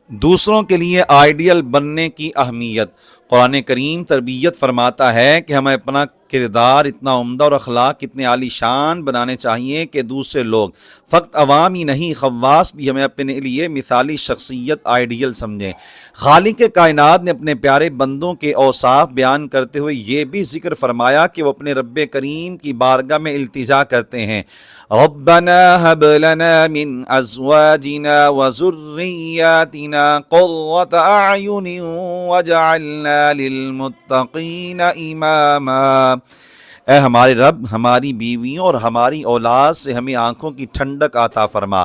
دوسروں کے لیے آئیڈیل بننے کی اہمیت۔ قرآن کریم تربیت فرماتا ہے کہ ہمیں اپنا کردار اتنا عمدہ اور اخلاق اتنے عالی شان بنانے چاہیے کہ دوسرے لوگ، فقط عوام ہی نہیں خواص بھی ہمیں اپنے لیے مثالی شخصیت آئیڈیل سمجھیں۔ خالق کائنات نے اپنے پیارے بندوں کے اوصاف بیان کرتے ہوئے یہ بھی ذکر فرمایا کہ وہ اپنے رب کریم کی بارگاہ میں التجا کرتے ہیں، ربنا هب لنا من ازواجنا وذرياتنا قرة اعين واجعلنا للمتقين اماما۔ اے ہمارے رب، ہماری بیویوں اور ہماری اولاد سے ہمیں آنکھوں کی ٹھنڈک عطا فرما،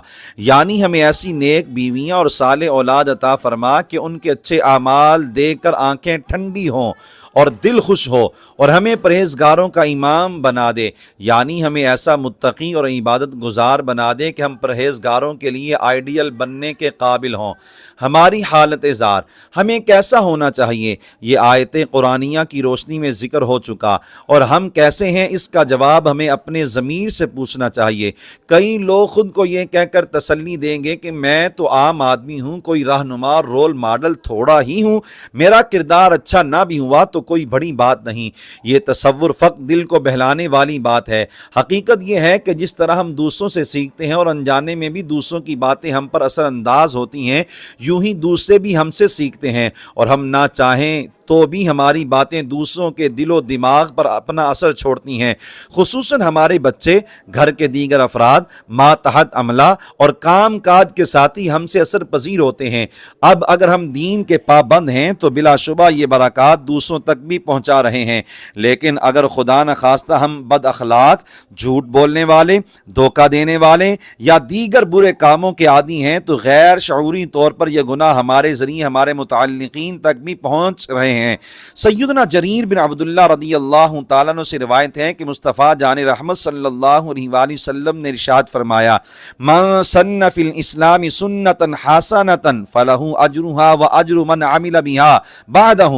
یعنی ہمیں ایسی نیک بیویاں اور صالح اولاد عطا فرما کہ ان کے اچھے اعمال دیکھ کر آنکھیں ٹھنڈی ہوں اور دل خوش ہو، اور ہمیں پرہیزگاروں کا امام بنا دے، یعنی ہمیں ایسا متقی اور عبادت گزار بنا دے کہ ہم پرہیزگاروں کے لیے آئیڈیل بننے کے قابل ہوں۔ ہماری حالت زار ہمیں کیسا ہونا چاہیے، یہ آیت قرآنیہ کی روشنی میں ذکر ہو چکا، اور ہم کیسے ہیں اس کا جواب ہمیں اپنے ضمیر سے پوچھنا چاہیے۔ کئی لوگ خود کو یہ کہہ کر تسلی دیں گے کہ میں تو عام آدمی ہوں، کوئی رہنما رول ماڈل تھوڑا ہی ہوں، میرا کردار اچھا نہ بھی ہوا تو کوئی بڑی بات نہیں۔ یہ تصور فقط دل کو بہلانے والی بات ہے۔ حقیقت یہ ہے کہ جس طرح ہم دوسروں سے سیکھتے ہیں اور انجانے میں بھی دوسروں کی باتیں ہم پر اثر انداز ہوتی ہیں، یوں ہی دوسرے بھی ہم سے سیکھتے ہیں، اور ہم نہ چاہیں تو بھی ہماری باتیں دوسروں کے دل و دماغ پر اپنا اثر چھوڑتی ہیں، خصوصاً ہمارے بچے، گھر کے دیگر افراد، ماتحت عملہ اور کام کاج کے ساتھی ہم سے اثر پذیر ہوتے ہیں۔ اب اگر ہم دین کے پابند ہیں تو بلا شبہ یہ برکات دوسروں تک بھی پہنچا رہے ہیں، لیکن اگر خدا نخواستہ ہم بد اخلاق، جھوٹ بولنے والے، دھوکہ دینے والے یا دیگر برے کاموں کے عادی ہیں تو غیر شعوری طور پر یہ گناہ ہمارے ذریعے ہمارے متعلقین تک بھی پہنچ رہے ہیں۔ سیدنا جریر بن عبداللہ رضی اللہ تعالیٰ عنہ سے روایت ہے کہ مصطفیٰ جان رحمت صلی اللہ علیہ وآلہ وسلم نے ارشاد فرمایا، من سن فی الاسلام سنتا حسنتا فلہ اجرہا واجر من عمل بہا بعدہ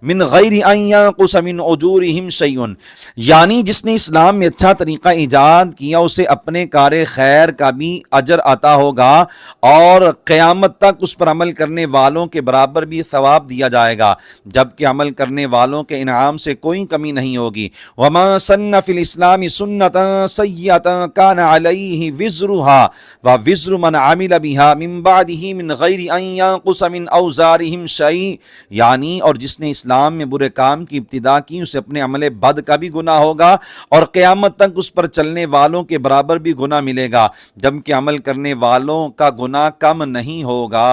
من غیر ان ینقص من اجورہم شیء، یعنی جس نے اسلام میں اچھا طریقہ ایجاد کیا اسے اپنے کار خیر کا بھی اجر عطا ہوگا، اور قیامت تک اس پر عمل کرنے والوں کے برابر بھی ثواب دیا جائے گا، جبکہ عمل کرنے والوں کے انعام سے کوئی کمی نہیں ہوگی۔ وَمَا سَنَّ فِي الْإِسْلَامِ سُنَّةً سَيِّئَةً كَانَ عَلَيْهِ وِزْرُهَا وَوِزْرُ مَنْ عَمِلَ بِهَا مِنْ بَعْدِهِ مِنْ غَيْرِ أَنْ يَنْقُصَ مِنْ أَوْزَارِهِمْ شَيْءٍ، یعنی اور جس نے اسلام میں برے کام کی ابتدا کی اسے اپنے عمل بد کا بھی گناہ ہوگا، اور قیامت تک اس پر چلنے والوں کے برابر بھی گناہ ملے گا، جبکہ عمل کرنے والوں کا گناہ کم نہیں ہوگا۔